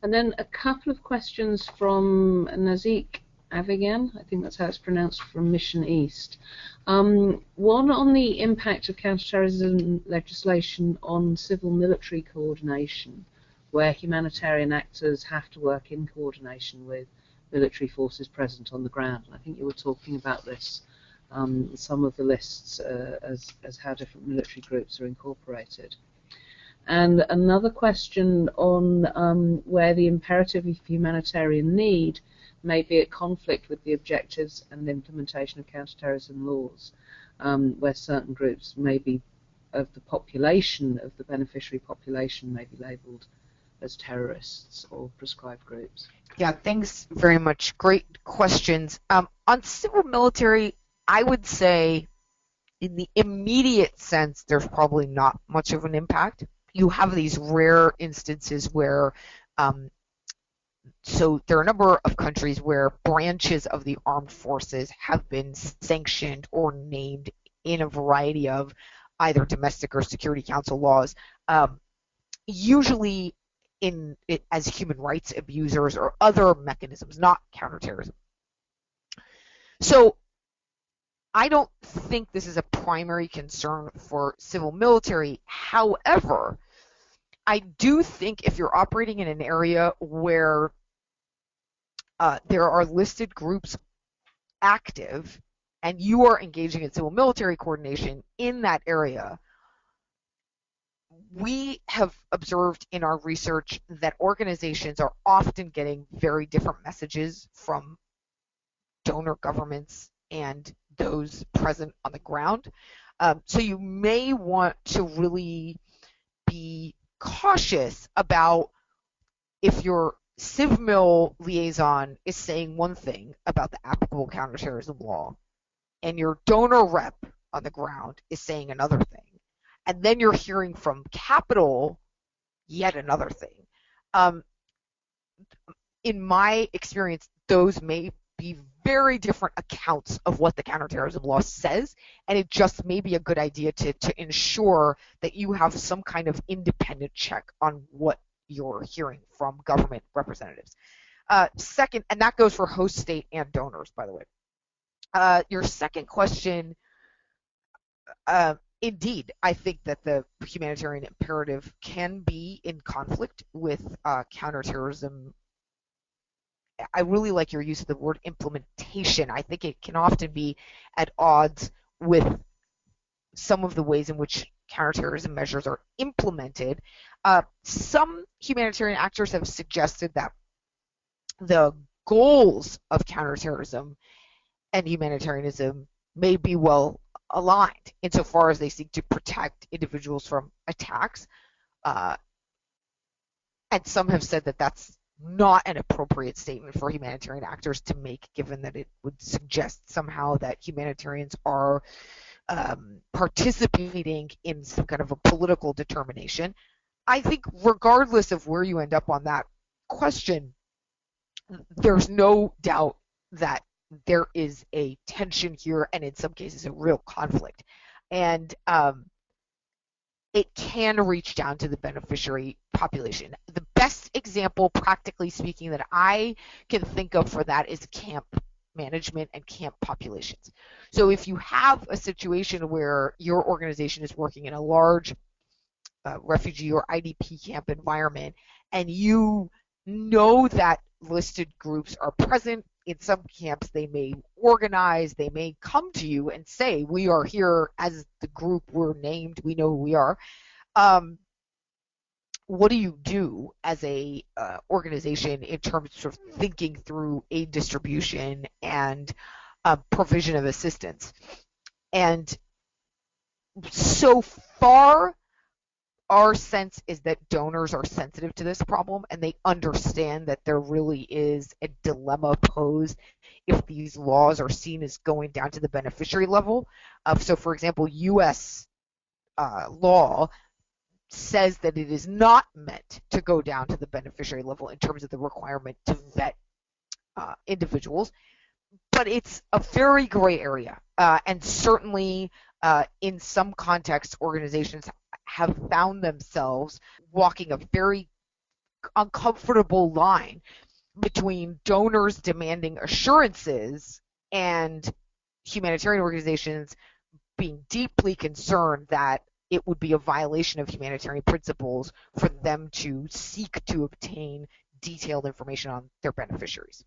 And then a couple of questions from Nazik Avigan, I think that's how it's pronounced, from Mission East. One on the impact of counterterrorism legislation on civil-military coordination, where humanitarian actors have to work in coordination with military forces present on the ground. And I think you were talking about this, some of the lists as how different military groups are incorporated. And another question on where the imperative of humanitarian need may be at conflict with the objectives and the implementation of counterterrorism laws, where certain groups may be of the population, of the beneficiary population, may be labelled as terrorists or prescribed groups. Yeah, thanks very much. Great questions. On civil military, I would say in the immediate sense, there's probably not much of an impact. You have these rare instances where, so there are a number of countries where branches of the armed forces have been sanctioned or named in a variety of either domestic or Security Council laws, usually as human rights abusers or other mechanisms, not counterterrorism. So I don't think this is a primary concern for civil military. However, I do think if you're operating in an area where there are listed groups active and you are engaging in civil military coordination in that area, we have observed in our research that organizations are often getting very different messages from donor governments and those present on the ground. So you may want to really be cautious about if your civ-mil liaison is saying one thing about the applicable counterterrorism law and your donor rep on the ground is saying another thing, and then you're hearing from Capitol yet another thing. In my experience, those may be very different accounts of what the counterterrorism law says, and it just may be a good idea to ensure that you have some kind of independent check on what you're hearing from government representatives. Second, and that goes for host state and donors, by the way. Your second question, indeed, I think that the humanitarian imperative can be in conflict with counterterrorism. I really like your use of the word implementation. I think it can often be at odds with some of the ways in which counterterrorism measures are implemented. Some humanitarian actors have suggested that the goals of counterterrorism and humanitarianism may be well aligned insofar as they seek to protect individuals from attacks. And some have said that that's not an appropriate statement for humanitarian actors to make, given that it would suggest somehow that humanitarians are participating in some kind of a political determination. I think regardless of where you end up on that question, there's no doubt that there is a tension here and in some cases a real conflict. And it can reach down to the beneficiary population. The best example, practically speaking, that I can think of for that is camp management and camp populations. So if you have a situation where your organization is working in a large refugee or IDP camp environment and you know that listed groups are present in some camps, they may organize, they may come to you and say, we are here as the group, we're named, we know who we are. What do you do as a organization in terms of sort of thinking through aid distribution and provision of assistance? And so far, our sense is that donors are sensitive to this problem and they understand that there really is a dilemma posed if these laws are seen as going down to the beneficiary level. So for example, U.S. Law says that it is not meant to go down to the beneficiary level in terms of the requirement to vet individuals, but it's a very gray area, and certainly in some contexts, organizations have found themselves walking a very uncomfortable line between donors demanding assurances and humanitarian organizations being deeply concerned that it would be a violation of humanitarian principles for them to seek to obtain detailed information on their beneficiaries.